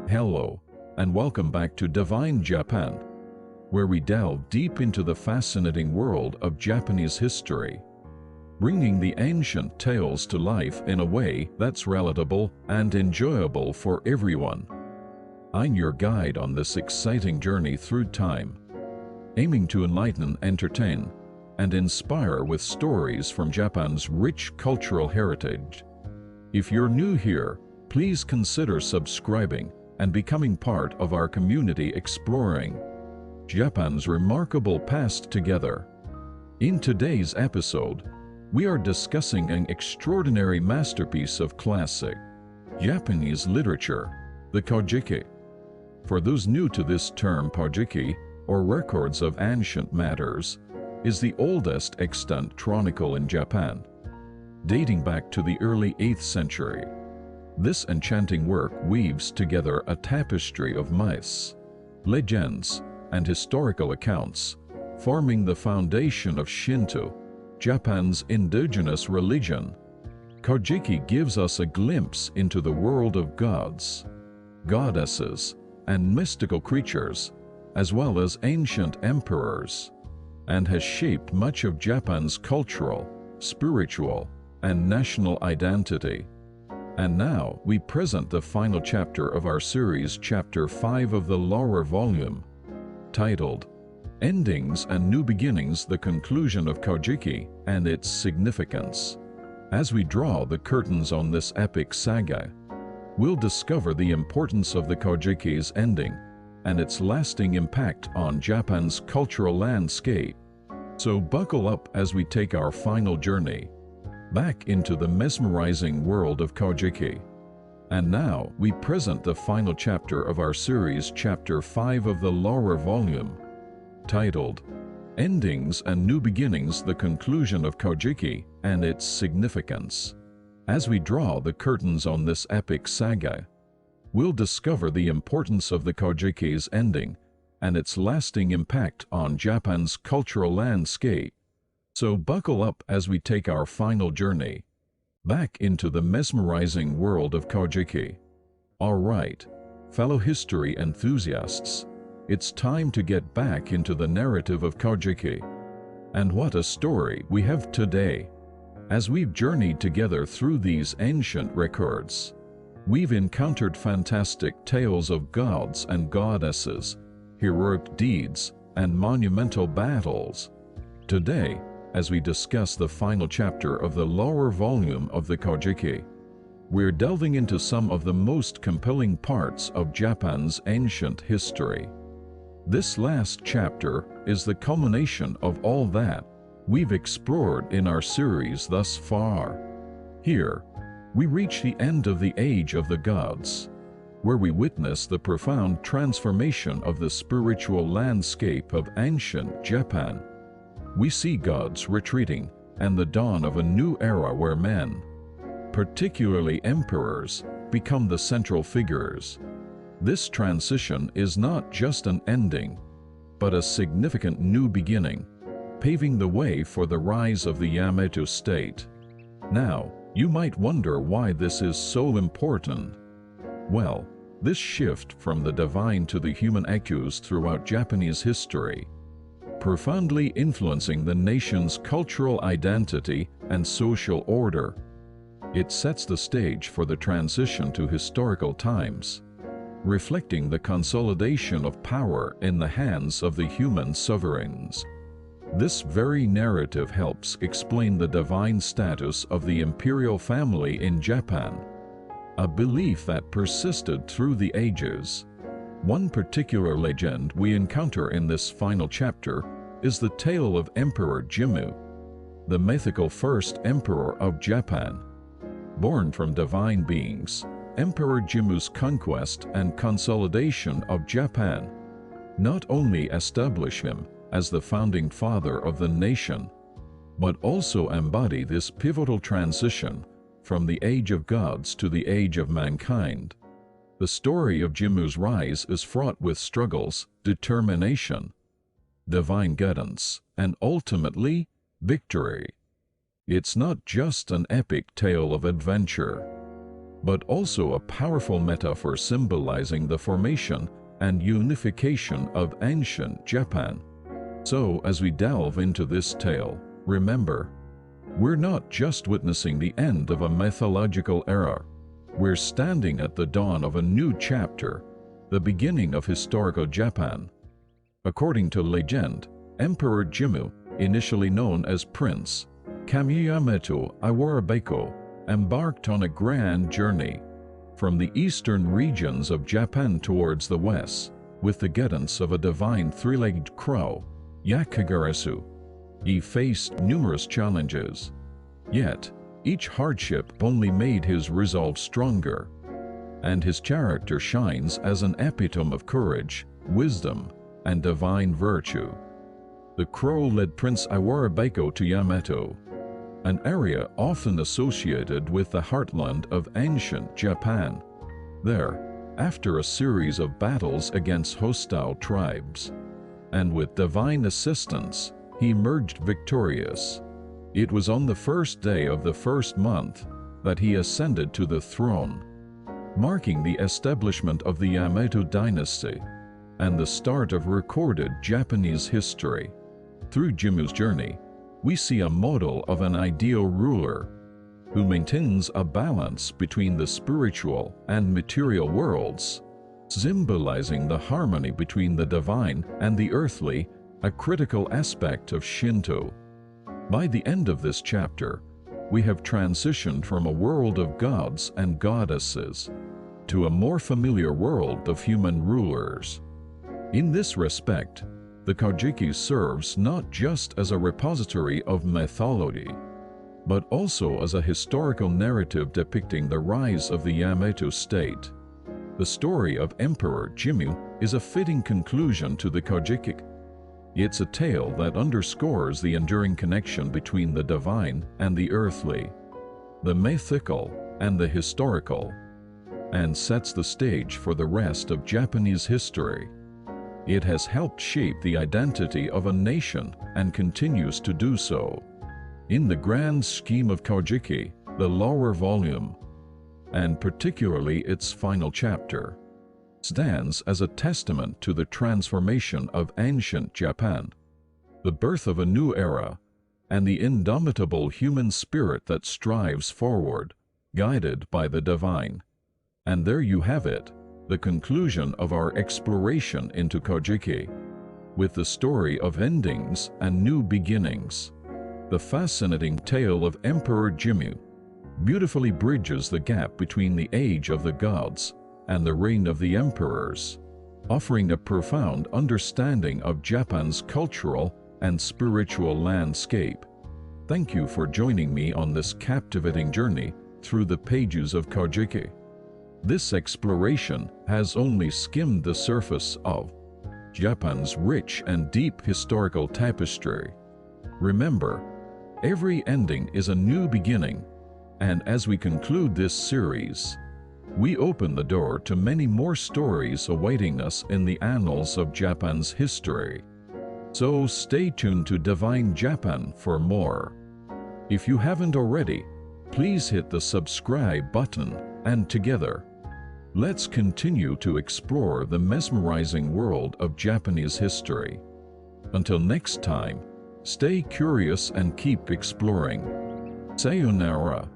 Hello, and welcome back to Divine Japan, where we delve deep into the fascinating world of Japanese history, bringing the ancient tales to life in a way that's relatable and enjoyable for everyone. I'm your guide on this exciting journey through time, aiming to enlighten, entertain, and inspire with stories from Japan's rich cultural heritage. If you're new here, please consider subscribing and becoming part of our community exploring Japan's remarkable past together. In today's episode, we are discussing an extraordinary masterpiece of classic Japanese literature, the Kojiki. For those new to this term, Kojiki, or records of ancient matters, is the oldest extant chronicle in Japan, dating back to the early 8th century. This enchanting work weaves together a tapestry of myths, legends, and historical accounts, forming the foundation of Shinto, Japan's indigenous religion. Kojiki gives us a glimpse into the world of gods, goddesses, and mystical creatures, as well as ancient emperors, and has shaped much of Japan's cultural, spiritual, and national identity. And now we present the final chapter of our series, Chapter 5 of the lower volume, titled Endings and New Beginnings, the Conclusion of Kojiki and Its Significance. As we draw the curtains on this epic saga, we'll discover the importance of the Kojiki's ending and its lasting impact on Japan's cultural landscape. So buckle up as we take our final journey back into the mesmerizing world of Kojiki. And now we present the final chapter of our series, Chapter 5 of the lower volume, titled Endings and New Beginnings, the Conclusion of Kojiki and Its Significance. As we draw the curtains on this epic saga, we'll discover the importance of the Kojiki's ending and its lasting impact on Japan's cultural landscape. So buckle up as we take our final journey back into the mesmerizing world of Kojiki. All right, fellow history enthusiasts, it's time to get back into the narrative of Kojiki. And what a story we have today. As we've journeyed together through these ancient records, we've encountered fantastic tales of gods and goddesses, heroic deeds, and monumental battles. Today, as we discuss the final chapter of the lower volume of the Kojiki, we're delving into some of the most compelling parts of Japan's ancient history. This last chapter is the culmination of all that we've explored in our series thus far. Here, we reach the end of the Age of the Gods, where we witness the profound transformation of the spiritual landscape of ancient Japan. We see gods retreating and the dawn of a new era where men, particularly emperors, become the central figures. This transition is not just an ending, but a significant new beginning, paving the way for the rise of the Yamato state. Now, you might wonder why this is so important. Well, this shift from the divine to the human echoes throughout Japanese history, profoundly influencing the nation's cultural identity and social order. It sets the stage for the transition to historical times, reflecting the consolidation of power in the hands of the human sovereigns. This very narrative helps explain the divine status of the imperial family in Japan, a belief that persisted through the ages. One particular legend we encounter in this final chapter is the tale of Emperor Jimmu, the mythical first emperor of Japan. Born from divine beings, Emperor Jimmu's conquest and consolidation of Japan not only established him as the founding father of the nation, but also embody this pivotal transition from the age of gods to the age of mankind. The story of Jimmu's rise is fraught with struggles, determination, divine guidance, and ultimately, victory. It's not just an epic tale of adventure. but also a powerful metaphor symbolizing the formation and unification of ancient Japan. So, as we delve into this tale, remember, we're not just witnessing the end of a mythological era. We're standing at the dawn of a new chapter, the beginning of historical Japan. According to legend, Emperor Jimmu, initially known as Prince Kamiyameto Iwarabeiko, embarked on a grand journey from the eastern regions of Japan towards the west, with the guidance of a divine three-legged crow, Yakagarasu. He faced numerous challenges, yet each hardship only made his resolve stronger, and his character shines as an epitome of courage, wisdom, and divine virtue. The crow led Prince Iwarabeiko to Yamato, an area often associated with the heartland of ancient Japan. There, after a series of battles against hostile tribes, and with divine assistance, he emerged victorious. It was on the first day of the first month that he ascended to the throne, marking the establishment of the Yamato dynasty and the start of recorded Japanese history. Through Jimmu's journey, we see a model of an ideal ruler who maintains a balance between the spiritual and material worlds, symbolizing the harmony between the divine and the earthly, a critical aspect of Shinto. By the end of this chapter, we have transitioned from a world of gods and goddesses to a more familiar world of human rulers. In this respect, the Kojiki serves not just as a repository of mythology, but also as a historical narrative depicting the rise of the Yamato state. The story of Emperor Jimmu is a fitting conclusion to the Kojiki. It's a tale that underscores the enduring connection between the divine and the earthly, the mythical and the historical, and sets the stage for the rest of Japanese history. It has helped shape the identity of a nation and continues to do so. In the grand scheme of Kojiki, the lower volume, and particularly its final chapter, stands as a testament to the transformation of ancient Japan, the birth of a new era, and the indomitable human spirit that strives forward, guided by the divine. And there you have it, the conclusion of our exploration into Kojiki, with the story of endings and new beginnings. The fascinating tale of Emperor Jimmu beautifully bridges the gap between the age of the gods and the reign of the emperors, offering a profound understanding of Japan's cultural and spiritual landscape. Thank you for joining me on this captivating journey through the pages of Kojiki. This exploration has only skimmed the surface of Japan's rich and deep historical tapestry. Remember, every ending is a new beginning, and as we conclude this series, we open the door to many more stories awaiting us in the annals of Japan's history. So stay tuned to Divine Japan for more. If you haven't already, please hit the subscribe button, and together, let's continue to explore the mesmerizing world of Japanese history. Until next time, stay curious and keep exploring. Sayonara.